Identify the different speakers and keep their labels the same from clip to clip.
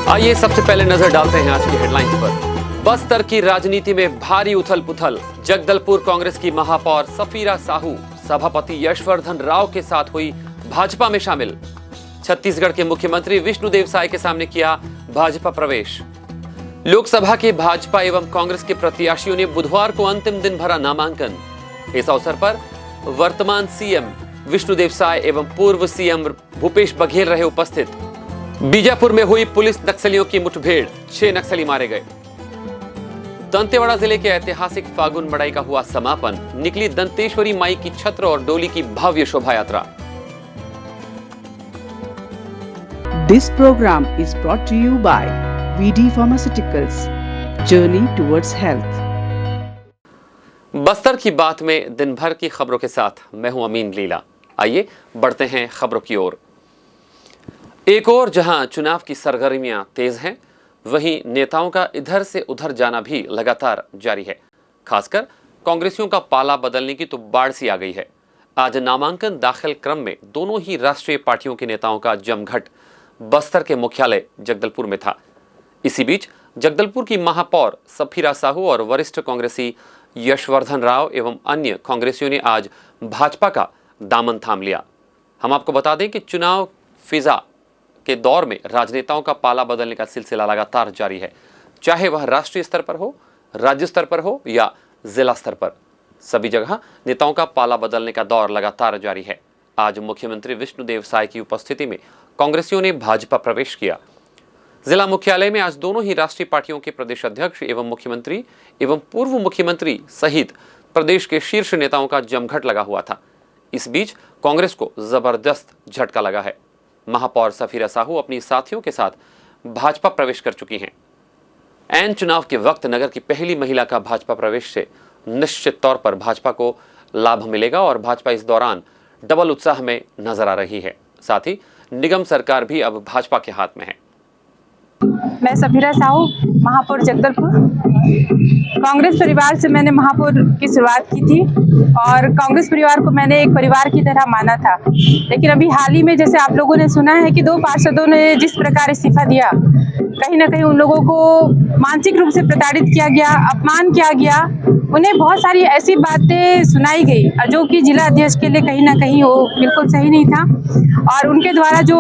Speaker 1: आइए सबसे पहले नजर डालते हैं आज की हेडलाइंस पर। बस्तर की राजनीति में भारी उथल पुथल। जगदलपुर कांग्रेस की महापौर सफीरा साहू सभापति यशवर्धन राव के साथ हुई भाजपा में शामिल। छत्तीसगढ़ के मुख्यमंत्री विष्णुदेव साय के सामने किया भाजपा प्रवेश। लोकसभा के भाजपा एवं कांग्रेस के प्रत्याशियों ने बुधवार को अंतिम दिन भरा नामांकन। इस अवसर पर वर्तमान सीएम विष्णुदेव साय एवं पूर्व सीएम भूपेश बघेल रहे उपस्थित। बीजापुर में हुई पुलिस नक्सलियों की मुठभेड़, 6 नक्सली मारे गए। दंतेवाड़ा जिले के ऐतिहासिक फागुन मड़ाई का हुआ समापन। निकली दंतेश्वरी माई की छत्र और डोली की भव्य शोभा यात्रा।
Speaker 2: This program is brought to you by VD Pharmaceuticals. Journey towards health.
Speaker 1: Bastar की बात में दिन भर की खबरों के साथ मैं हूं अमीन लीला। आइए बढ़ते हैं खबरों की ओर। एक और जहां चुनाव की सरगर्मियां तेज हैं, वहीं नेताओं का इधर से उधर जाना भी लगातार जारी है। खासकर कांग्रेसियों का पाला बदलने की तो बाढ़ सी आ गई है। आज नामांकन दाखिल क्रम में दोनों ही राष्ट्रीय पार्टियों के नेताओं का जमघट बस्तर के मुख्यालय जगदलपुर में था। इसी बीच जगदलपुर की महापौर सफीरा साहू और वरिष्ठ कांग्रेसी यशवर्धन राव एवं अन्य कांग्रेसियों ने आज भाजपा का दामन थाम लिया। हम आपको बता दें कि चुनाव फिजा के दौर में राजनेताओं का पाला बदलने का सिलसिला लगातार जारी है, चाहे वह राष्ट्रीय स्तर पर हो, राज्य स्तर पर हो या जिला स्तर पर। सभी जगह नेताओं का पाला बदलने का दौर लगातार जारी है। आज मुख्यमंत्री विष्णुदेव साय की उपस्थिति में कांग्रेसियों ने भाजपा प्रवेश किया। जिला मुख्यालय में आज दोनों ही राष्ट्रीय पार्टियों के प्रदेश अध्यक्ष एवं मुख्यमंत्री एवं पूर्व मुख्यमंत्री सहित प्रदेश के शीर्ष नेताओं का जमघट लगा हुआ था। इस बीच कांग्रेस को जबरदस्त झटका लगा है। महापौर सफीरा साहू अपनी साथियों के साथ भाजपा प्रवेश कर चुकी हैं। ऐन चुनाव के वक्त नगर की पहली महिला का भाजपा प्रवेश से निश्चित तौर पर भाजपा को लाभ मिलेगा और भाजपा इस दौरान डबल उत्साह में नजर आ रही है। साथ ही निगम सरकार भी अब भाजपा के हाथ में है।
Speaker 3: मैं सफीरा साहू, महापौर जगदलपुर। कांग्रेस परिवार से मैंने महापौर की शुरुआत की थी और कांग्रेस परिवार को मैंने एक परिवार की तरह माना था। लेकिन अभी हाल ही में जैसे आप लोगों ने सुना है कि 2 पार्षदों ने जिस प्रकार इस्तीफा दिया, कहीं ना कहीं उन लोगों को मानसिक रूप से प्रताड़ित किया गया, अपमान किया गया। उन्हें बहुत सारी ऐसी बातें सुनाई गई जो कि जिला अध्यक्ष के लिए कहीं ना कहीं वो बिल्कुल सही नहीं था। और उनके द्वारा जो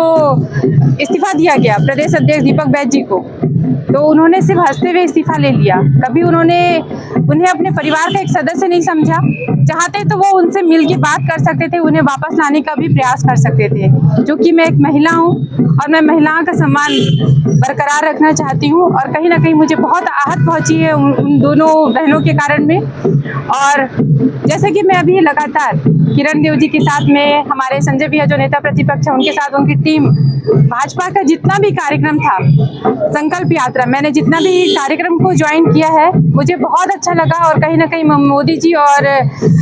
Speaker 3: इस्तीफा दिया गया प्रदेश अध्यक्ष दीपक बैज जी को, तो उन्होंने सिर्फ हंसते हुए इस्तीफा ले लिया। कभी उन्हें अपने परिवार का एक सदस्य नहीं समझा। चाहते तो वो उनसे मिल के बात कर सकते थे, उन्हें वापस लाने का भी प्रयास कर सकते थे। जो कि मैं एक महिला हूँ और मैं महिलाओं का सम्मान बरकरार रखना चाहती हूँ और कहीं ना कहीं मुझे बहुत आहत पहुंची है उन दोनों बहनों के कारण में। और जैसे कि मैं अभी लगातार किरण देव जी के साथ में, हमारे संजय भैया जो नेता प्रतिपक्ष है उनके साथ उनकी टीम, भाजपा का जितना भी कार्यक्रम था, संकल्प यात्रा, मैंने जितना भी कार्यक्रम को ज्वाइन किया है, मुझे बहुत अच्छा लगा। और कहीं ना कहीं मोदी जी और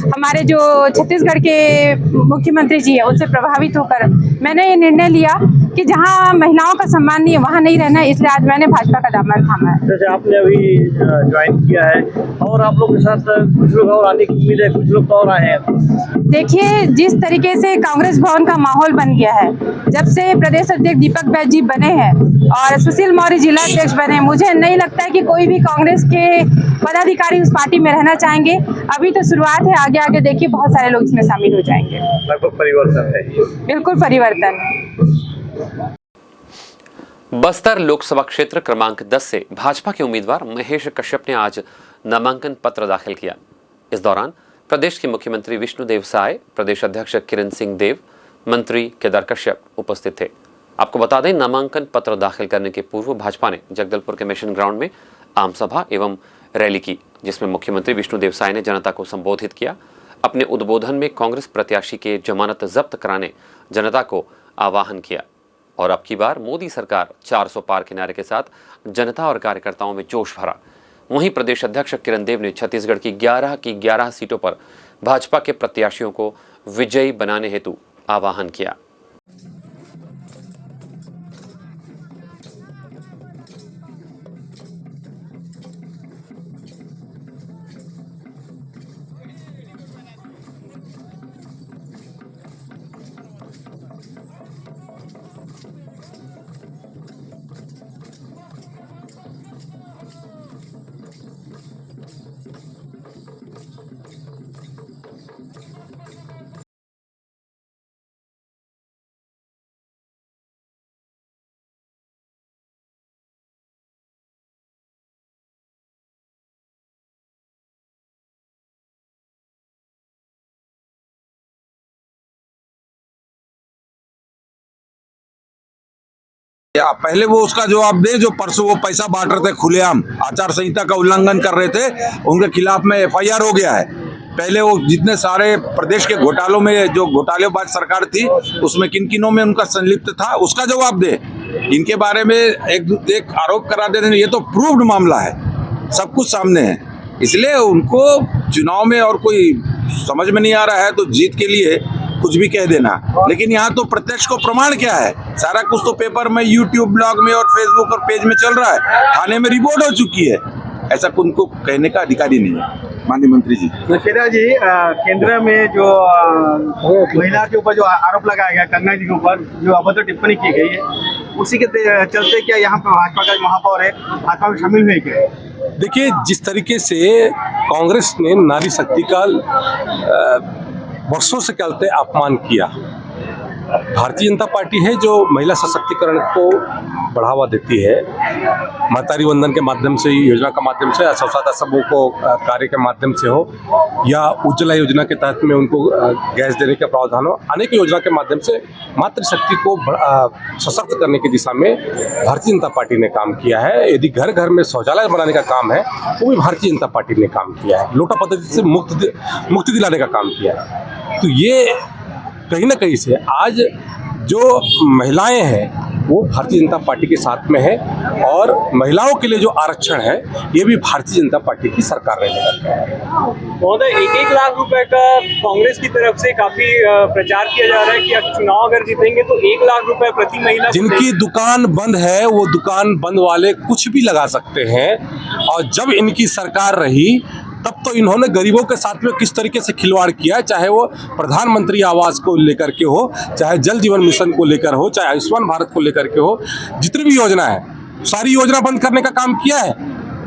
Speaker 3: हमारे जो छत्तीसगढ़ के मुख्यमंत्री जी है उनसे प्रभावित होकर मैंने ये निर्णय लिया कि जहां महिलाओं का सम्मान नहीं है वहां नहीं रहना है। इसलिए आज मैंने भाजपा का दामन थामा है।
Speaker 4: जैसे आपने अभी ज्वाइन किया है और आप लोग के साथ कुछ लोग और आने की उम्मीद है, कुछ लोग और आए हैं।
Speaker 3: देखिए, जिस तरीके से कांग्रेस भवन का माहौल बन गया है, जब से प्रदेश अध्यक्ष दीपक बैज जी बने हैं और सुशील मौर्य जिला अध्यक्ष बने, मुझे नहीं लगता है कि कोई भी कांग्रेस के पदाधिकारी उस पार्टी में रहना चाहेंगे। अभी तो शुरुआत है, आगे आगे देखिए बहुत सारे लोग इसमें शामिल हो जाएंगे।
Speaker 4: लगभग परिवर्तन है,
Speaker 3: बिल्कुल परिवर्तन है।
Speaker 1: बस्तर लोकसभा क्षेत्र क्रमांक 10 से भाजपा के उम्मीदवार महेश कश्यप ने आज नामांकन पत्र दाखिल किया। इस दौरान प्रदेश के मुख्यमंत्री विष्णुदेव साय, प्रदेश अध्यक्ष किरण सिंह देव, मंत्री केदार कश्यप उपस्थित थे। आपको बता दें, नामांकन पत्र दाखिल करने के पूर्व भाजपा ने जगदलपुर के मिशन ग्राउंड में आम सभा एवं रैली की, जिसमें मुख्यमंत्री विष्णुदेव साय ने जनता को संबोधित किया। अपने उद्बोधन में कांग्रेस प्रत्याशी के जमानत जब्त कराने जनता को आह्वान किया और अब की बार मोदी सरकार 400 पार के नारे के साथ जनता और कार्यकर्ताओं में जोश भरा। वहीं प्रदेश अध्यक्ष किरण देव ने छत्तीसगढ़ की 11 सीटों पर भाजपा के प्रत्याशियों को विजयी बनाने हेतु आह्वान किया।
Speaker 5: या पहले वो उसका जवाब दे जो परसों वो पैसा बांट रहे थे खुलेआम, आचार संहिता का उल्लंघन कर रहे थे, उनके खिलाफ में FIR हो गया है। पहले वो जितने सारे प्रदेश के घोटालों में जो घोटालेबाज सरकार थी उसमें किन किनों में उनका संलिप्त था उसका जवाब दे। इनके बारे में एक आरोप करा देते हैं, ये तो प्रूव्ड मामला है, सब कुछ सामने है। इसलिए उनको चुनाव में और कोई समझ में नहीं आ रहा है तो जीत के लिए कुछ भी कह देना, लेकिन यहाँ तो प्रत्यक्ष को प्रमाण क्या है, सारा कुछ तो पेपर में, यूट्यूब, ब्लॉग में और फेसबुक और पेज में चल रहा है, थाने में रिपोर्ट हो चुकी है। ऐसा उनको कहने का अधिकार ही नहीं है। माननीय मंत्री जी,
Speaker 4: नशेरा जी, केंद्र में जो महिला के ऊपर जो आरोप लगाया गया, कंगना जी के ऊपर जो अभद्र टिप्पणी की गई है, उसी के चलते क्या यहाँ पर भाजपा का महापौर है भाजपा में शामिल हुए क्या?
Speaker 6: देखिए, जिस तरीके से कांग्रेस ने नारी शक्ति का वर्षों से चलते अपमान किया, भारतीय जनता पार्टी है जो महिला सशक्तिकरण को बढ़ावा देती है, मातारी वंदन के माध्यम से, योजना के माध्यम से, स्वच्छता समूह को कार्य के माध्यम से हो या उज्ज्वला योजना के तहत में उनको गैस देने का प्रावधान हो, अनेक योजना के माध्यम से मातृशक्ति को सशक्त करने की दिशा में भारतीय जनता पार्टी ने काम किया है। यदि घर घर में शौचालय बनाने का काम है वो भी भारतीय जनता पार्टी ने काम किया है, लोटा पद्धति से मुक्ति दिलाने का काम किया है। तो ये कहीं ना कहीं से आज जो महिलाएं हैं वो भारतीय जनता पार्टी के साथ में है, और महिलाओं के लिए जो आरक्षण है ये भी भारतीय जनता पार्टी की सरकार ने लेकर है।
Speaker 7: महोदय, 1-1 लाख रुपए का कांग्रेस की तरफ से काफी प्रचार किया जा रहा है कि चुनाव अगर जीतेंगे तो 1 लाख रुपए प्रति महिला।
Speaker 6: जिनकी दुकान बंद है वो दुकान बंद वाले कुछ भी लगा सकते हैं, और जब इनकी सरकार रही तब तो इन्होंने गरीबों के साथ में किस तरीके से खिलवाड़ किया, चाहे वो प्रधानमंत्री आवास को लेकर के हो, चाहे जल जीवन मिशन को लेकर हो, चाहे आयुष्मान भारत को लेकर के हो, जितनी भी योजना है सारी योजना बंद करने का काम किया है।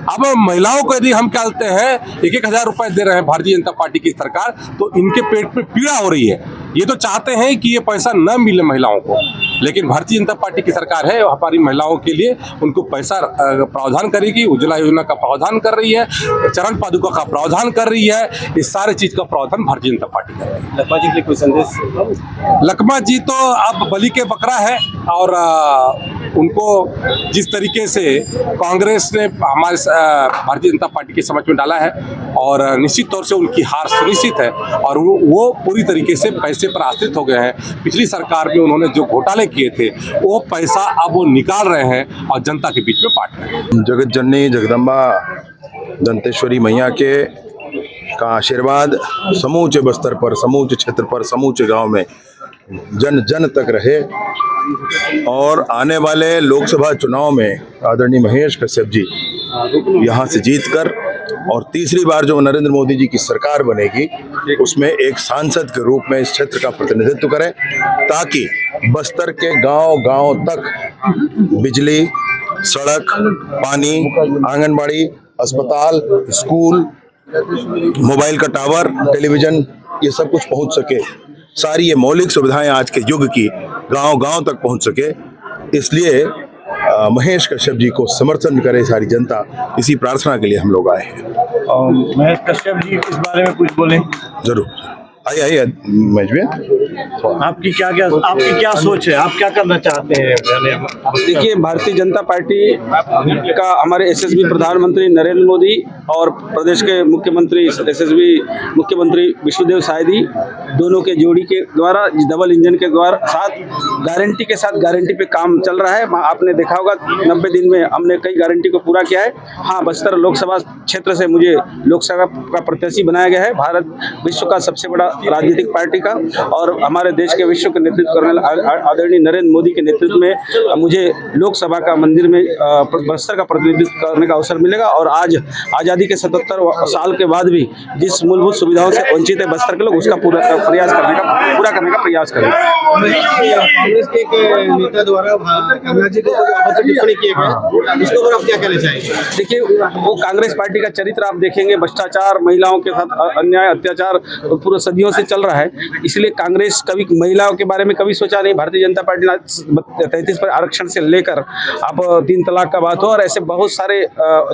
Speaker 6: अब महिलाओं को यदि हम कहते हैं 1-1 हज़ार रुपए दे रहे हैं भारतीय जनता पार्टी की सरकार, तो इनके पेट में पीड़ा हो रही है। ये तो चाहते हैं कि ये पैसा न मिले महिलाओं को, लेकिन भारतीय जनता पार्टी की सरकार है हमारी महिलाओं के लिए उनको पैसा प्रावधान करेगी, उज्ज्वला योजना का प्रावधान कर रही है, चरण पादुका का प्रावधान कर रही है, इस सारे चीज का प्रावधान भारतीय जनता पार्टी कर रही है।
Speaker 7: लखमा जी के लिए कोई संदेश?
Speaker 6: लखमा जी तो अब बलि के बकरा है, और उनको जिस तरीके से कांग्रेस ने हमारे भारतीय जनता पार्टी के समझ में डाला है, और निश्चित तौर से उनकी हार सुनिश्चित है, और वो पूरी तरीके से पैसे पर आश्रित हो गए हैं। पिछली सरकार में उन्होंने जो घोटाले किए थे वो पैसा अब वो निकाल रहे हैं और जनता के बीच में बांट रहे हैं।
Speaker 8: जगत जननी जगदम्बा दंतेश्वरी मैया के का आशीर्वाद समूचे बस्तर पर, समूचे क्षेत्र पर, समूचे गांव में जन जन तक रहे, और आने वाले लोकसभा चुनाव में आदरणीय महेश कश्यप जी यहाँ से जीतकर और तीसरी बार जो नरेंद्र मोदी जी की सरकार बनेगी उसमें एक सांसद के रूप में इस क्षेत्र का प्रतिनिधित्व करें, ताकि बस्तर के गांव-गांव तक बिजली, सड़क, पानी, आंगनबाड़ी, अस्पताल, स्कूल, मोबाइल का टावर, टेलीविजन, ये सब कुछ पहुंच सके। सारी ये मौलिक सुविधाएं आज के युग की गांव-गांव तक पहुंच सके। इसलिए महेश कश्यप जी को समर्थन करे सारी जनता, इसी प्रार्थना के लिए हम लोग आए हैं।
Speaker 4: महेश कश्यप जी इस बारे में कुछ बोलें?
Speaker 8: जरूर, आइए महेश भैया,
Speaker 4: आपकी क्या सोच है, आप क्या करना चाहते हैं?
Speaker 9: देखिए, भारतीय जनता पार्टी का हमारे यशस्वी प्रधानमंत्री नरेंद्र मोदी और प्रदेश के मुख्यमंत्री यशस्वी मुख्यमंत्री विष्णुदेव सायदी दोनों के जोड़ी के द्वारा, डबल इंजन के द्वारा साथ गारंटी पे काम चल रहा है। आपने देखा होगा 90 दिन में हमने कई गारंटी को पूरा किया है। हाँ, बस्तर लोकसभा क्षेत्र से मुझे लोकसभा का प्रत्याशी बनाया गया है, भारत विश्व का सबसे बड़ा राजनीतिक पार्टी का, और हमारे देश के विश्व के नेतृत्व करने आदरणीय नरेंद्र मोदी के नेतृत्व में मुझे लोकसभा का मंदिर में बस्तर का प्रतिनिधित्व करने का अवसर मिलेगा। और आज आज़ादी के 77 साल के बाद भी जिस मूलभूत सुविधाओं से वंचित है बस्तर के लोग, उसका पूरा करने का प्रयास करेंगे।
Speaker 4: कांग्रेस के एक नेता द्वारा कंगना जी को टिप्पणी किए गए, इसके ऊपर आप क्या कहना चाहेंगे?
Speaker 9: देखिए, वो कांग्रेस पार्टी का चरित्र आप देखेंगे, भ्रष्टाचार, महिलाओं के साथ अन्याय, अत्याचार पूरे सदियों से चल रहा है। इसलिए कांग्रेस कभी महिलाओं के बारे में कभी सोचा नहीं। भारतीय जनता पार्टी ने 33 पर आरक्षण से लेकर अब 3 तलाक का बात हो, और ऐसे बहुत सारे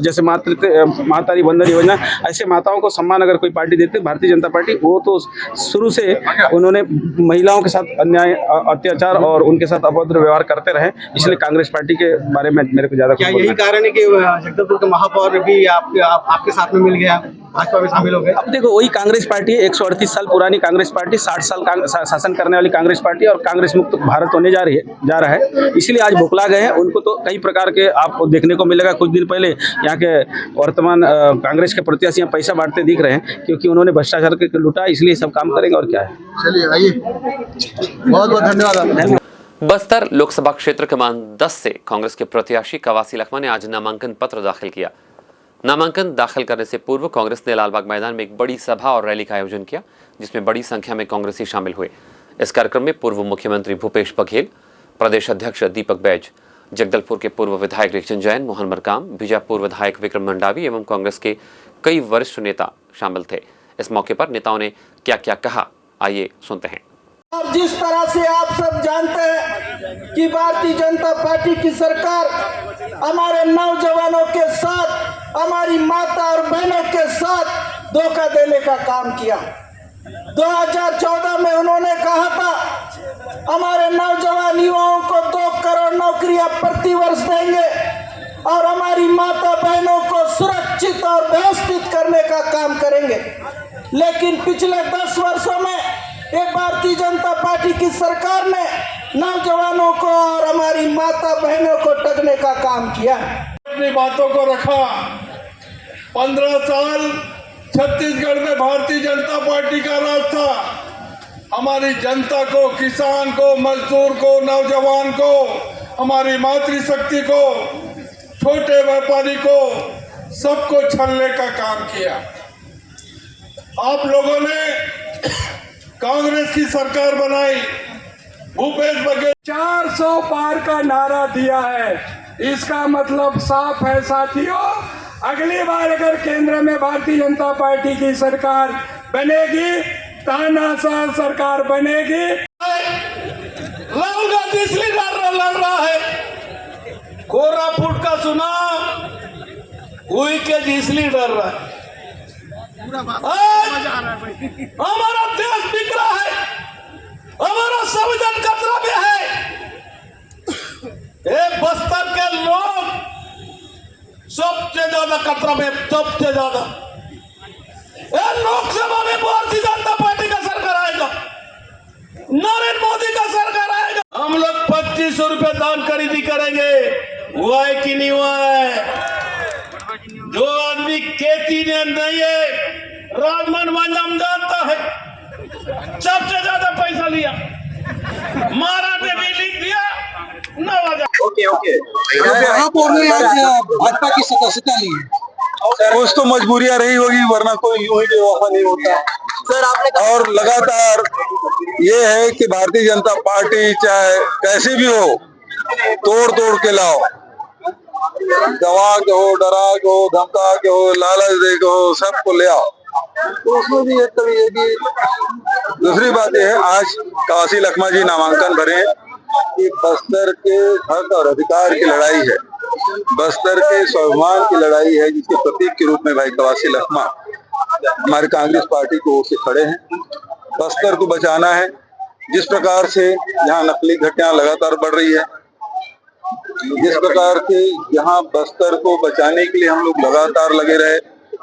Speaker 9: जैसे मातारी वंदन योजना, ऐसे माताओं को सम्मान अगर कोई पार्टी देती है भारतीय जनता पार्टी, वो तो शुरू से उन्होंने महिलाओं के साथ अन्याय, अत्याचार और उनके साथ अभद्र व्यवहार करते रहे, इसलिए कांग्रेस पार्टी के बारे में मेरे को ज्यादा
Speaker 4: क्या यही कारण है कि जगदलपुर का महापौर भी आपके साथ में मिल गया, भाजपा में शामिल हो गए?
Speaker 9: अब देखो, वही कांग्रेस पार्टी है, 138 साल पुरानी कांग्रेस पार्टी, 60 साल शासन करने वाली कांग्रेस पार्टी, और कांग्रेस मुक्त भारत होने जा रहा है, इसलिए आज भुखला गए हैं। उनको तो कई प्रकार के आपको देखने को मिलेगा। कुछ दिन पहले यहाँ के वर्तमान कांग्रेस के प्रत्याशी यहाँ पैसा बांटते दिख रहे हैं, क्योंकि उन्होंने भ्रष्टाचार के लूटा, इसलिए सब काम करेंगे, और क्या है।
Speaker 8: चलिए आइए, बहुत बहुत धन्यवाद।
Speaker 1: बस्तर लोकसभा क्षेत्र क्रमांक 10 से कांग्रेस के प्रत्याशी कवासी लखमा ने आज नामांकन पत्र दाखिल किया। नामांकन दाखिल करने से पूर्व कांग्रेस ने लालबाग मैदान में एक बड़ी सभा और रैली का आयोजन किया, जिसमें बड़ी संख्या में कांग्रेसी शामिल हुए। इस कार्यक्रम में पूर्व मुख्यमंत्री भूपेश बघेल, प्रदेश अध्यक्ष दीपक बैज, जगदलपुर के पूर्व विधायक रिक्चन जैन, मोहन मरकाम, बीजापुर विधायक विक्रम मंडावी एवं कांग्रेस के कई वरिष्ठ नेता शामिल थे। इस मौके पर नेताओं ने क्या क्या कहा, आइए सुनते हैं।
Speaker 10: और जिस तरह से आप सब जानते हैं कि भारतीय जनता पार्टी की सरकार हमारे नौजवानों के साथ, हमारी माता और बहनों के साथ धोखा देने का काम किया। 2014 में उन्होंने कहा था हमारे नौजवान युवाओं को 2 करोड़ नौकरियां प्रति वर्ष देंगे और हमारी माता बहनों को सुरक्षित और व्यवस्थित करने का काम करेंगे, लेकिन पिछले 10 वर्षों में ये भारतीय जनता पार्टी की सरकार ने नौजवानों को और हमारी माता बहनों को ठगने का काम किया।
Speaker 11: अपनी बातों को रखा। 15 साल छत्तीसगढ़ में भारतीय जनता पार्टी का राज था। हमारी जनता को, किसान को, मजदूर को, नौजवान को, हमारी मातृशक्ति को, छोटे व्यापारी को, सबको छलने का काम किया। आप लोगों ने कांग्रेस की सरकार बनाई, भूपेश बघेल
Speaker 12: 400 पार का नारा दिया है। इसका मतलब साफ है साथियों, अगली बार अगर केंद्र में भारतीय जनता पार्टी की सरकार बनेगी, तानाशाह सरकार बनेगी।
Speaker 10: राहुल गांधी इसलिए लड़ रहा है, कोरापुट का चुनाव हुई के इसलिए डर रहा है। हमारा देश बिक रहा है, हमारा संविधान खतरा में है। बस्तर के लोग सबसे ज्यादा खतरा में, सबसे ज्यादा। लोकसभा में भारतीय जनता पार्टी का सरकार आएगा, नरेंद्र मोदी का सरकार आएगा। हम लोग 2500 रुपए दान खरीदी करेंगे, हुआ है कि नहीं हुआ है? जो आदमी खेती में नहीं है, राजमन मंजम जानता है, सबसे ज्यादा पैसा लिया। महाराज ने भी लिख दिया 9,000।
Speaker 5: ओके भाजपा की सदस्यता ली है, कुछ तो मजबूरियां रही होगी, वरना कोई यूं ही बेवफा नहीं होता सर। आपने और लगातार ये है कि भारतीय जनता पार्टी चाहे कैसी भी हो, तोड़ तोड़ के लाओ, दबा के हो, डरा के हो, धमका के हो, लालच दे के हो, सबको ले आओ। तो उसमें भी एक कभी ये भी दूसरी बात यह है, आज कवासी लखमा जी नामांकन भरे कि बस्तर के हक और अधिकार की लड़ाई है, बस्तर के स्वाभिमान की लड़ाई है, जिसके प्रतीक के रूप में भाई कवासी लखमा हमारे कांग्रेस पार्टी को से खड़े हैं। बस्तर को बचाना है। जिस प्रकार से यहाँ नकली घटनाएं लगातार बढ़ रही है, जिस प्रकार से यहाँ बस्तर को बचाने के लिए हम लोग लगातार लगे रहे,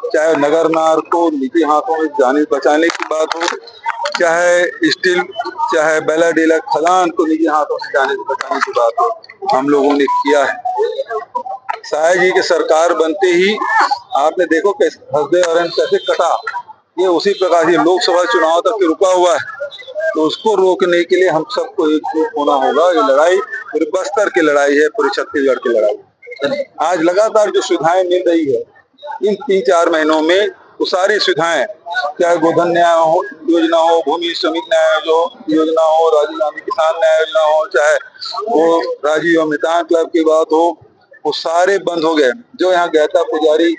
Speaker 5: चाहे नगर नार को निजी हाथों में जाने बचाने की बात हो, चाहे स्टील, चाहे बेला डीला खदान को निजी हाथों से जाने से बचाने की बात हो, हम लोगों ने किया है। साय जी की सरकार बनते ही आपने देखो कैसे हंसदे और कैसे कटा, ये उसी प्रकार से लोकसभा चुनाव तक रुका हुआ है। तो उसको रोकने के लिए हम सबको एकजुट होना होगा। ये लड़ाई पूरे बस्तर की लड़ाई है, पूरे छत्तीसगढ़ की लड़ाई। आज लगातार जो सुविधाएं मिल रही है इन 3-4 महीनों में, वो सारी सुविधाएं, चाहे गोधन न्याय योजना हो, भूमि श्रमिक न्याय योजना हो, राजीव गांधी किसान न्याय योजना हो, चाहे वो राजीव अमितान क्लब की बात हो, वो सारे बंद हो गए। जो यहाँ गैता पुजारी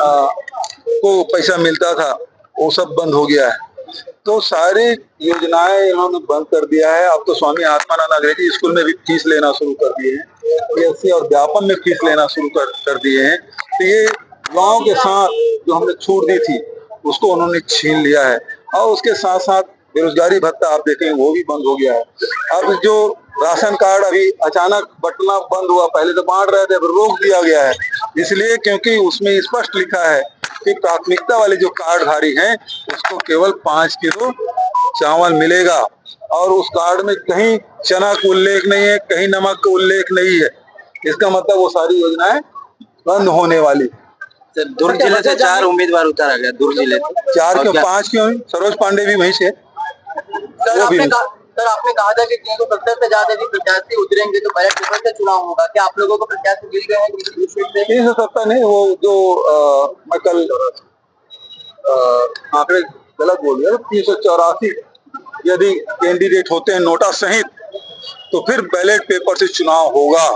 Speaker 5: को पैसा मिलता था वो सब बंद हो गया है।
Speaker 8: तो सारी योजनाएं इन्होंने बंद कर दिया है। अब तो स्वामी आत्मानंद अंग्रेजी स्कूल में भी फीस लेना शुरू कर दिए हैं, PSC और व्यापम में फीस लेना शुरू कर दिए हैं। तो ये युवाओं के साथ जो हमने छूट दी थी उसको उन्होंने छीन लिया है, और उसके साथ साथ बेरोजगारी भत्ता आप देखें वो भी बंद हो गया है। अब जो राशन कार्ड अभी अचानक बंटना बंद हुआ, पहले तो बांट रहे थे, अब रोक दिया गया है, इसलिए क्योंकि उसमें स्पष्ट लिखा है कि प्राथमिकता वाले जो कार्डधारी हैं उसको केवल 5 किलो चावल मिलेगा, और उस कार्ड में कहीं चना का उल्लेख नहीं है, कहीं नमक का उल्लेख नहीं है। इसका मतलब वो सारी योजनाएं बंद होने वाली।
Speaker 13: दुर्ग जिले से 4 उम्मीदवार उतारा गया। दुर्ग जिले
Speaker 8: 4 क्यों 5 क्यों? सरोज पांडे भी वहीं से।
Speaker 13: सर आपने कहा था कि 370 से ज्यादा यदि प्रत्याशी उतरेंगे तो बैलेट पेपर से चुनाव होगा। क्या आप लोगों को प्रत्याशी मिल गए हैं?
Speaker 8: 370 नहीं, वो जो मैं कल आंकड़े गलत बोल दिया, 384 यदि कैंडिडेट होते हैं नोटा सहित तो फिर बैलेट पेपर से चुनाव होगा।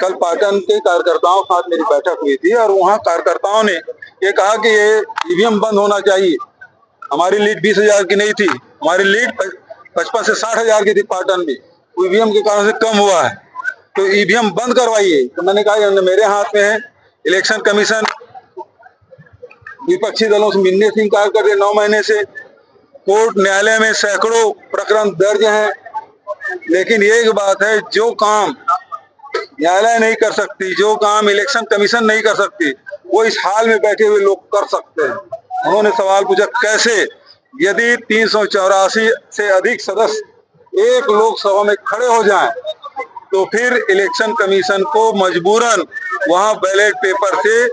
Speaker 8: कल पाटन के कार्यकर्ताओं के साथ मेरी बैठक हुई थी और वहाँ कार्यकर्ताओं ने ये कहा कि ये ईवीएम बंद होना चाहिए। हमारी लीड 20,000 की नहीं थी, हमारी लीड 55 से 60,000 की थी पाटन में, ईवीएम के कारण से कम हुआ है, तो ईवीएम बंद करवाइए। तो मैंने कहा मेरे हाथ में है, इलेक्शन कमीशन विपक्षी दलों से मिलने से इंकार कर रहे 9 महीने से, कोर्ट न्यायालय में सैकड़ों प्रकरण दर्ज हैं, लेकिन एक बात है, जो काम न्यायालय नहीं कर सकती, जो काम इलेक्शन कमीशन नहीं कर सकती, वो इस हाल में बैठे हुए लोग कर सकते हैं। उन्होंने सवाल पूछा कैसे? यदि 384 से अधिक सदस्य एक लोकसभा में खड़े हो जाएं, तो फिर इलेक्शन कमीशन को मजबूरन वहां बैलेट पेपर से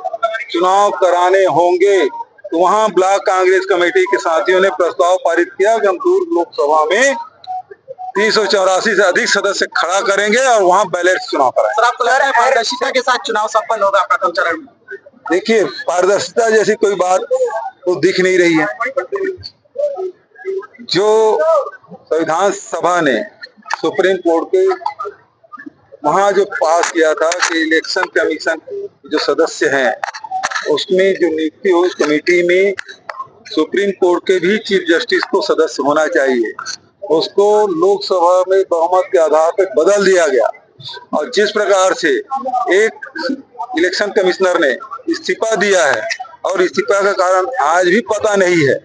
Speaker 8: चुनाव कराने होंगे। तो वहां ब्लॉक कांग्रेस कमेटी के साथियों ने प्रस्ताव पारित किया कि हम दुर्ग लोकसभा में 384 से अधिक सदस्य खड़ा करेंगे और वहां बैलेट चुनाव कराएंगे।
Speaker 13: सर आपको लग रहा है पारदर्शिता के साथ चुनाव संपन्न होगा प्रथम चरण में?
Speaker 8: देखिए, पारदर्शिता जैसी कोई बात तो दिख नहीं रही है। जो संविधान सभा ने सुप्रीम कोर्ट के वहां जो पास किया था कि इलेक्शन कमीशन जो सदस्य हैं उसमें जो नियुक्ति हो, उस कमेटी में सुप्रीम कोर्ट के भी चीफ जस्टिस को सदस्य होना चाहिए, उसको लोकसभा में बहुमत के आधार पर बदल दिया गया। और जिस प्रकार से एक इलेक्शन कमिश्नर ने इस्तीफा दिया है और इस्तीफा का कारण आज भी पता नहीं है,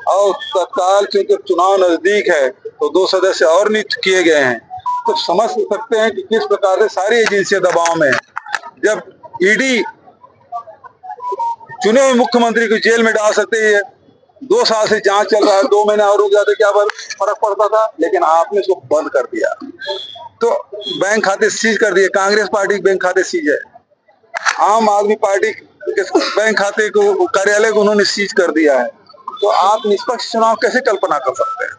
Speaker 8: और तत्काल चूंकि चुनाव नजदीक है तो 2 सदस्य और नियुक्त किए गए हैं, तो समझ सकते हैं कि किस प्रकार से सारी एजेंसियां दबाव में है। जब ईडी चुने हुए मुख्यमंत्री को जेल में डाल सकती है, 2 साल से जांच चल रहा है, 2 महीने और रुक जाते क्या फर्क पड़ता था, लेकिन आपने इसको बंद कर दिया। तो बैंक खाते सीज कर दिए, कांग्रेस पार्टी के बैंक खाते सीज है, आम आदमी पार्टी के बैंक खाते को, कार्यालय को उन्होंने सीज कर दिया है। तो आप निष्पक्ष चुनाव कैसे कल्पना कर सकते हैं?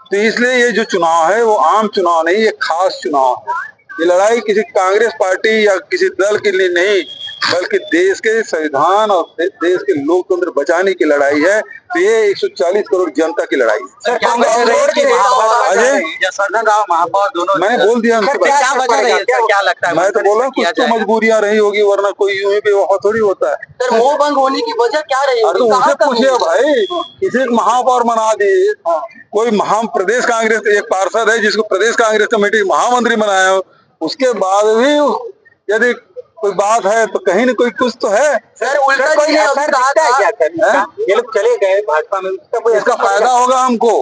Speaker 8: तो इसलिए ये जो चुनाव है वो आम चुनाव नहीं, ये खास चुनाव है। ये लड़ाई किसी कांग्रेस पार्टी या किसी दल के लिए नहीं, बल्कि देश के संविधान और देश के लोकतंत्र बचाने की लड़ाई है। तो ये 140 करोड़ जनता की लड़ाई है।
Speaker 13: महापौर दोनों
Speaker 8: मैंने बोल दिया उनसे,
Speaker 13: क्या लगता है?
Speaker 8: मैं तो बोला कुछ तो मजबूरियां रही होगी, वरना कोई यूं ही बेवफा थोड़ी होता है।
Speaker 13: सर मोह भंग होने की वजह क्या रही?
Speaker 8: तो उनसे पूछिए भाई, किसी को महापौर बना दिए, कोई प्रदेश कांग्रेस एक पार्षद है जिसको प्रदेश कांग्रेस कमेटी महामंत्री बनाया हो, उसके बाद भी यदि कोई बात है तो कहीं न कोई कुछ तो है।
Speaker 13: सर उल्टा जी ने अभी कहा था
Speaker 8: ये लोग चले गए भाजपा में, इसका फायदा होगा हमको,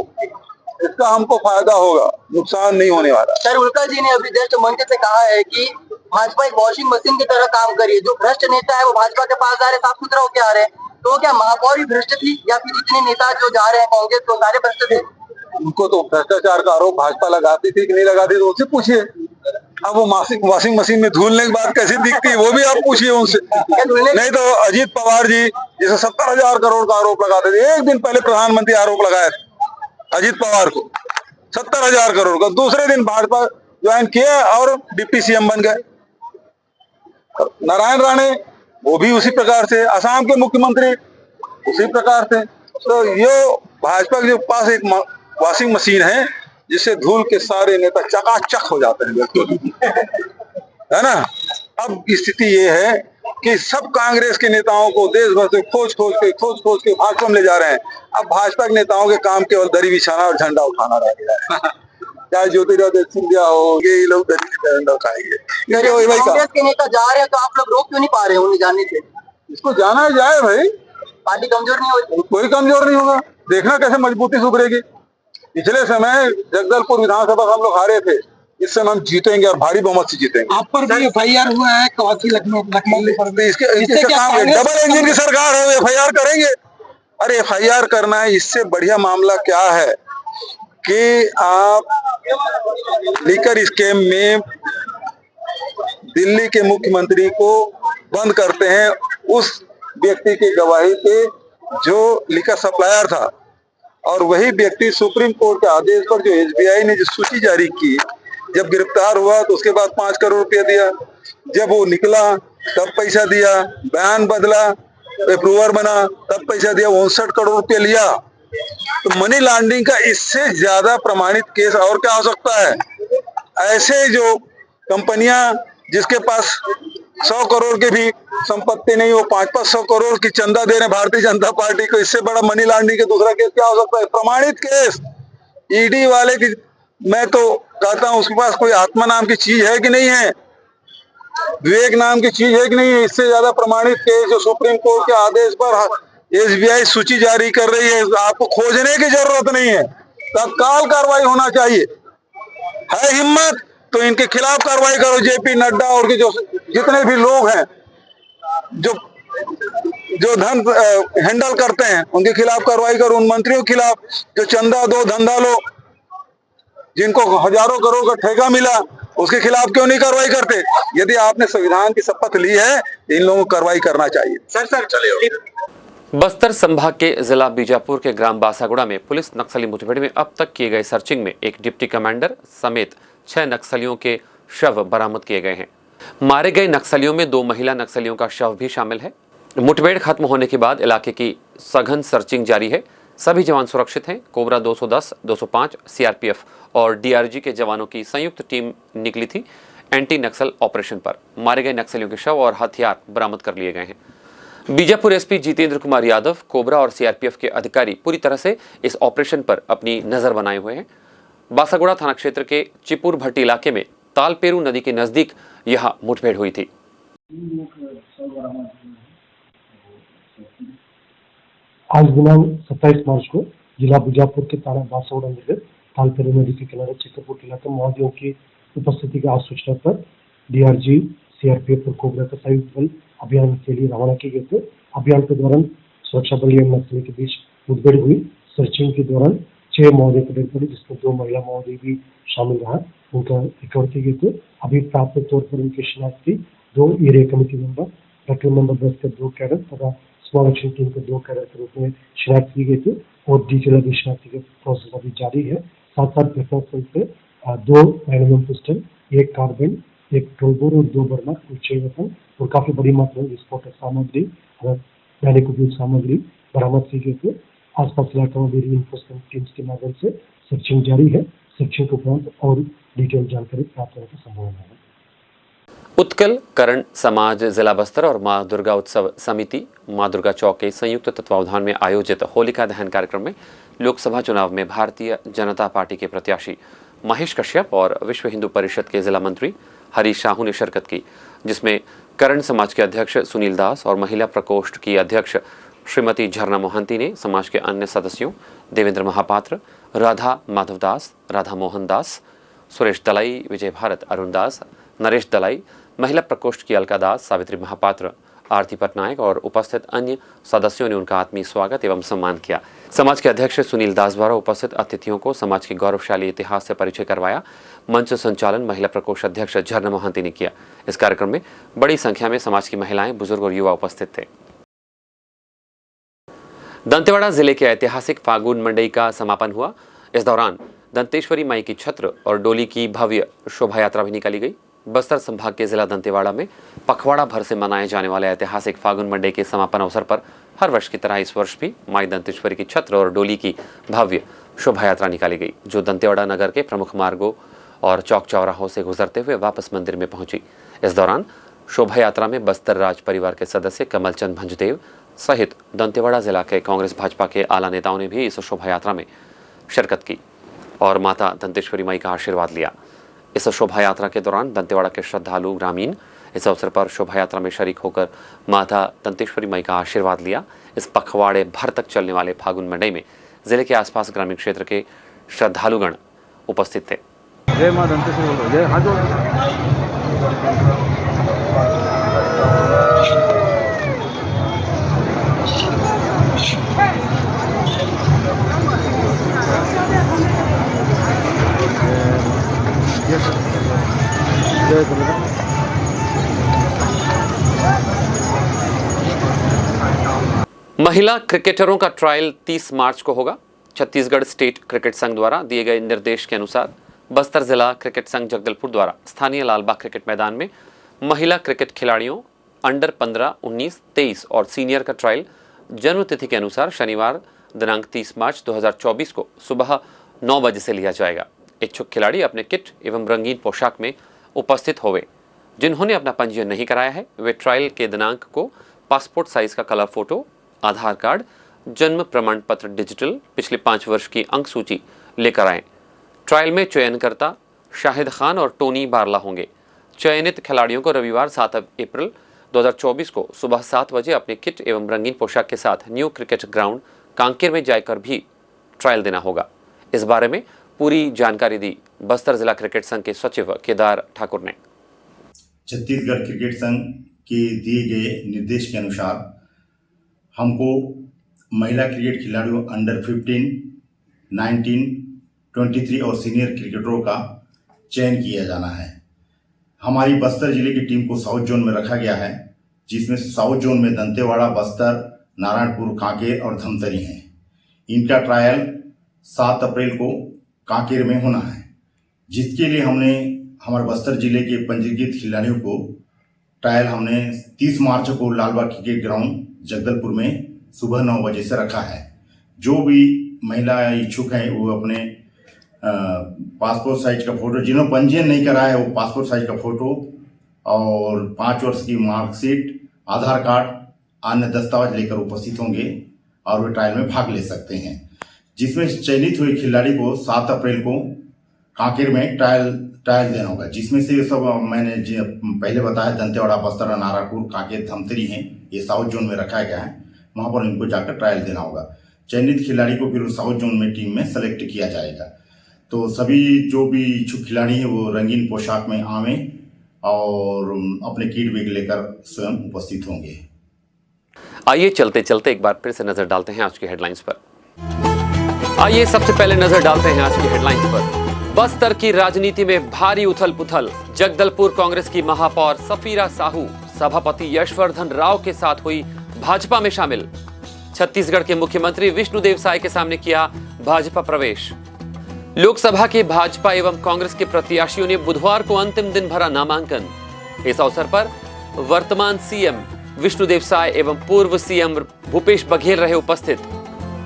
Speaker 8: इसका हमको फायदा होगा, नुकसान नहीं होने वाला।
Speaker 13: सर उल्का जी ने अभी जस्ट मंच से कहा है कि भाजपा एक वॉशिंग मशीन की तरह काम करिए, जो भ्रष्ट नेता है वो भाजपा के पास जा रहे, साफ सुथरा होके आ रहे हैं। तो क्या महापौर भी भ्रष्ट थी, या फिर जितने नेता जो जा रहे हैं कांग्रेस तो सारे भ्रष्ट थे?
Speaker 8: उनको तो भ्रष्टाचार का आरोप भाजपा लगाती थी कि नहीं लगाती, तो उनसे पूछिए। अब वो वॉशिंग मशीन में धुलने के बाद कैसी दिखती है वो भी आप पूछिए उनसे। नहीं तो अजीत पवार जी जैसे 70,000 करोड़ का आरोप लगाते थे, एक दिन पहले प्रधानमंत्री आरोप लगाए अजीत पवार को 70,000 करोड़ का, दूसरे दिन भाजपा ज्वाइन किया और डिप्टी सीएम बन गए। नारायण राणे वो भी उसी प्रकार से, असम के मुख्यमंत्री उसी प्रकार से। तो ये भाजपा के पास एक वॉशिंग मशीन है जिससे धूल के सारे नेता चकाचक हो जाते हैं, है ना। अब स्थिति ये है कि सब कांग्रेस के नेताओं को देश भर से खोज खोज के भाजपा में ले जा रहे हैं। अब भाजपा के नेताओं के काम केवल दरी बिछाना और झंडा उठाना रह गया है। चाहे ज्योतिरादित्य सिंधिया हो, ये लोग दरी से झंडा उठाएंगे।
Speaker 13: कांग्रेस के नेता जा रहे हैं तो आप लोग रोक क्यों नहीं पा रहे उन्हें जाने से?
Speaker 8: इसको जाना जाए भाई,
Speaker 13: पार्टी कमजोर नहीं होगी?
Speaker 8: कोई कमजोर नहीं होगा। देखना कैसे मजबूती से उभरेगी। पिछले समय जगदलपुर विधानसभा हम लोग हारे थे, इस समय हम जीतेंगे और भारी बहुमत से जीतेंगे।
Speaker 10: आप पर भी FIR हुआ है कवासी लखनऊ
Speaker 8: इसके डबल इंजन की सरकार है, FIR करेंगे। अरे FIR करना है, इससे बढ़िया मामला क्या है कि आप लीकर स्कैम में दिल्ली के मुख्यमंत्री को बंद करते हैं उस व्यक्ति की गवाही पे जो लीकर सप्लायर था, और वही व्यक्ति सुप्रीम कोर्ट के आदेश पर जो SBI ने जो सूची जारी की, जब गिरफ्तार हुआ तो उसके बाद 5 करोड़ रुपया दिया, जब वो निकला तब पैसा दिया, बयान बदला, अप्रूवर बना तब पैसा दिया, 59 करोड़ रुपया लिया। तो मनी लॉन्ड्रिंग का इससे ज्यादा प्रमाणित केस और क्या हो सकता है? ऐसे जो कंपनियां जिसके पास 100 करोड़ के भी संपत्ति नहीं, वो 500 करोड़ की चंदा दे रहे भारतीय जनता पार्टी को, इससे बड़ा मनी लॉन्ड्रिंग के दूसरा केस क्या हो सकता है? प्रमाणित केस। ईडी वाले की मैं तो कहता हूं उसके पास कोई आत्मा नाम की चीज है कि नहीं है, विवेक नाम की चीज है कि नहीं है? इससे ज्यादा प्रमाणित केस जो सुप्रीम कोर्ट के आदेश पर SBI सूची जारी कर रही है, आपको खोजने की जरूरत नहीं है, तत्काल कार्रवाई होना चाहिए। है हिम्मत तो इनके खिलाफ कार्रवाई करो। JP नड्डा और के जो जितने भी लोग हैं जो धन हैंडल करते हैं उनके खिलाफ कार्रवाई करो। उन मंत्रियों के खिलाफ जो चंदा दो धंधा लो, जिनको हजारों करोड़ का ठेका मिला, उसके खिलाफ क्यों नहीं कार्रवाई करते? यदि आपने संविधान की शपथ ली है, इन लोगों को कार्रवाई करना चाहिए। सर चलिए।
Speaker 1: बस्तर संभाग के जिला बीजापुर के ग्राम बासागुड़ा में पुलिस नक्सली मुठभेड़ में अब तक किए गए सर्चिंग में एक डिप्टी कमांडर समेत 6 नक्सलियों के शव बरामद किए गए हैं। मारे गए नक्सलियों में 2 महिला नक्सलियों का शव भी शामिल है। मुठभेड़ खत्म होने के बाद इलाके की सघन सर्चिंग जारी है। सभी जवान सुरक्षित हैं। कोबरा 210, 205, CRPF और DRG के जवानों की संयुक्त टीम निकली थी एंटी नक्सल ऑपरेशन पर। मारे गए नक्सलियों के शव और हथियार बरामद कर लिए गए हैं। बीजापुर SP जितेंद्र कुमार यादव, कोबरा और CRPF के अधिकारी पूरी तरह से इस ऑपरेशन पर अपनी नजर बनाए हुए हैं। बासागुड़ा थाना क्षेत्र के चिपुर भट्टी इलाके में तालपेरू नदी के नजदीक यह मुठभेड़ हुई थी।
Speaker 14: आज दिनांक 27 मार्च को जिला बीजापुर के थाना बासागुड़ा अंतर्गत तालपेरू नदी के किनारे चित्रकूट इलाके में माओवादियों की उपस्थिति की सूचना पर DRG, CRPF और कोबरा का संयुक्त बल अभियान के लिए रवाना किए गए थे। अभियान के दौरान सुरक्षा बल एवं नक्सली के बीच मुठभेड़ हुई। सर्चिंग के दौरान 6 माओवादी पकड़े पड़े, जिसमें 2 महिला माओवादी भी शामिल रहा, उनका रिकवर किए गए थे। अभी प्राप्त तौर पर उनकी शिनाख्त 2 area committee member, petrol number 10 के 2 कैडर तथा स्मॉल एक्शन टीम के 2 कैडर के रूप में शिनाख्त किए गए थे और डिटेल अभी शिनाख्ती के प्रोसेस अभी जारी है। साथ साथ घटनास्थल से 2 मैग्नम पिस्टल, 1 कार्बाइन, 1 ट्रोलबोर और 2 बर्नर, 6 वेपन और काफी बड़ी मात्रा में विस्फोटक सामग्री और दैनिक उपयोग सामग्री बरामद की गई थी। आसपास इलाकों में भी रीइंफोर्समेंट टीम्स के माध्यम से सर्चिंग जारी है। सर्चिंग के उपरांत और डिटेल जानकारी प्राप्त होने की संभावना है।
Speaker 1: उत्कल करण समाज जिला बस्तर और मां दुर्गा उत्सव समिति मां दुर्गा चौक के संयुक्त तत्वावधान में आयोजित होलिका दहन कार्यक्रम में लोकसभा चुनाव में भारतीय जनता पार्टी के प्रत्याशी महेश कश्यप और विश्व हिंदू परिषद के जिला मंत्री हरीश साहू ने शिरकत की, जिसमें करण समाज के अध्यक्ष सुनील दास और महिला प्रकोष्ठ की अध्यक्ष श्रीमती झरना मोहंती ने समाज के अन्य सदस्यों देवेंद्र महापात्र, राधा माधव दास, राधा मोहन दास, सुरेश दलाई, विजय भारत, अरुण दास, नरेश दलाई, महिला प्रकोष्ठ की अलका दास, सावित्री महापात्र, आरती पटनायक और उपस्थित अन्य सदस्यों ने उनका आत्मीय स्वागत एवं सम्मान किया। समाज के अध्यक्ष सुनील दास द्वारा उपस्थित अतिथियों को समाज के गौरवशाली इतिहास से परिचय करवाया। मंच संचालन महिला प्रकोष्ठ अध्यक्ष झरना मोहंती ने किया। इस कार्यक्रम में बड़ी संख्या में समाज की महिलाएं, बुजुर्ग और युवा उपस्थित थे। दंतेवाड़ा जिले के ऐतिहासिक फागुन मंडई का समापन हुआ। इस दौरान दंतेश्वरी माई की छत्र और डोली की भव्य शोभा यात्रा भी निकाली गई। बस्तर संभाग के जिला दंतेवाड़ा में पखवाड़ा भर से मनाए जाने वाले ऐतिहासिक फागुन मंडई के समापन अवसर पर हर वर्ष की तरह इस वर्ष भी माई दंतेश्वरी की छत्र और डोली की भव्य शोभा यात्रा निकाली गई, जो दंतेवाड़ा नगर के प्रमुख मार्गों और चौक चौराहों से गुजरते हुए वापस मंदिर में पहुंची। इस दौरान शोभा यात्रा में बस्तर राज परिवार के सदस्य कमल चंद भंजदेव सहित दंतेवाड़ा जिला के कांग्रेस भाजपा के आला नेताओं ने भी इस शोभा यात्रा में शिरकत की और माता दंतेश्वरी माई का आशीर्वाद लिया। इस शोभा यात्रा के दौरान दंतेवाड़ा के श्रद्धालु ग्रामीण इस अवसर पर शोभा यात्रा में शरीक होकर माता दंतेश्वरी माई का आशीर्वाद लिया। इस पखवाड़े भर तक चलने वाले फागुन मंडई में जिले के आसपास ग्रामीण क्षेत्र के श्रद्धालुगण उपस्थित थे।
Speaker 4: जय मां दंतेश्वरी बोलो, जय हाथ जोड़।
Speaker 1: महिला क्रिकेटरों का ट्रायल 30 मार्च को होगा। छत्तीसगढ़ स्टेट क्रिकेट संघ द्वारा दिए गए निर्देश के अनुसार बस्तर जिला क्रिकेट संघ जगदलपुर द्वारा स्थानीय लालबाग क्रिकेट मैदान में महिला क्रिकेट खिलाड़ियों अंडर 15, 19, 23 और सीनियर का ट्रायल जन्म तिथि के अनुसार शनिवार दिनांक 30 मार्च 2024 को सुबह 9 बजे से लिया जाएगा। इच्छुक खिलाड़ी अपने किट एवं रंगीन पोशाक में उपस्थित होवे। जिन्होंने अपना पंजीयन नहीं कराया है वे ट्रायल के दिनांक को पासपोर्ट साइज का कलर फोटो, आधार कार्ड, जन्म प्रमाण पत्र डिजिटल, पिछले 5 वर्ष की अंक सूची लेकर आएं। ट्रायल में चयनकर्ता शाहिद खान और टोनी बारला होंगे। चयनित खिलाड़ियों को रविवार 7 अप्रैल 2024 को सुबह 7 बजे अपने किट एवं रंगीन पोशाक के साथ न्यू क्रिकेट ग्राउंड कांकेर में जाकर भी ट्रायल देना होगा। इस बारे में पूरी जानकारी दी बस्तर जिला क्रिकेट संघ के सचिव केदार ठाकुर ने।
Speaker 15: छत्तीसगढ़ क्रिकेट संघ के दिए गए निर्देश के अनुसार हमको महिला क्रिकेट खिलाड़ियों अंडर 15, 19, 23 और सीनियर क्रिकेटरों का चयन किया जाना है। हमारी बस्तर जिले की टीम को साउथ जोन में रखा गया है, जिसमें साउथ जोन में दंतेवाड़ा, बस्तर, नारायणपुर, कांकेर और धमतरी हैं। इनका ट्रायल 7 अप्रैल को कांकेर में होना है, जिसके लिए हमने हमारे बस्तर जिले के पंजीकृत खिलाड़ियों को ट्रायल हमने 30 मार्च को लालबाग क्रिकेट ग्राउंड जगदलपुर में सुबह 9 बजे से रखा है। जो भी महिला इच्छुक हैं वो अपने पासपोर्ट साइज का फोटो, जिन्होंने पंजीयन नहीं कराया है वो पासपोर्ट साइज का फोटो और 5 वर्ष की मार्कशीट, आधार कार्ड, अन्य दस्तावेज लेकर उपस्थित होंगे और वे ट्रायल में भाग ले सकते हैं, जिसमें चयनित हुए खिलाड़ी को 7 अप्रैल को कांकेर में ट्रायल देना होगा। जिसमें से सब मैंने पहले बताया दंतेवाड़ा, बस्तर, नारायणपुर, कांकेर, धमतरी हैं, ये साउथ जोन में रखा गया है। वहाँ पर इनको जाकर ट्रायल देना होगा। चयनित खिलाड़ी को फिर साउथ जोन में टीम में सेलेक्ट किया जाएगा। तो सभी जो भी इच्छुक खिलाड़ी हैं वो रंगीन पोशाक में आवें और अपने किट बैग लेकर स्वयं उपस्थित होंगे।
Speaker 1: आइए चलते चलते एक बार फिर से नजर डालते हैं आज की हेडलाइंस पर। आइए सबसे पहले नजर डालते हैं आज की हेडलाइंस पर। बस्तर की राजनीति में भारी उथल पुथल। जगदलपुर कांग्रेस की महापौर सफीरा साहू सभापति यशवर्धन राव के साथ हुई भाजपा में शामिल। छत्तीसगढ़ के मुख्यमंत्री विष्णुदेव साय के सामने किया भाजपा प्रवेश। लोकसभा के भाजपा एवं कांग्रेस के प्रत्याशियों ने बुधवार को अंतिम दिन भरा नामांकन। इस अवसर पर वर्तमान सीएम विष्णुदेव साय एवं पूर्व सीएम भूपेश बघेल रहे उपस्थित।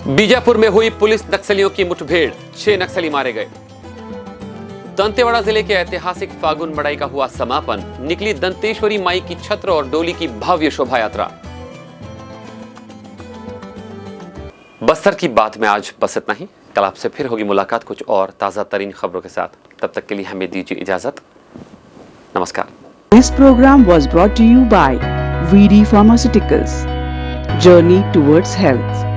Speaker 1: बीजापुर में हुई पुलिस नक्सलियों की मुठभेड़, 6 नक्सली मारे गए। दंतेवाड़ा जिले के ऐतिहासिक फागुन मड़ई का हुआ समापन। निकली दंतेश्वरी माई की छत्र और डोली की भव्य शोभा यात्रा। बस्तर की बात में आज बस इतना ही। कल आपसे फिर होगी मुलाकात कुछ और ताजा तरीन खबरों के साथ। तब तक के लिए हमें दीजिए इजाजत। नमस्कार।
Speaker 2: This program was brought to you by VD Pharmaceuticals. Journey towards health.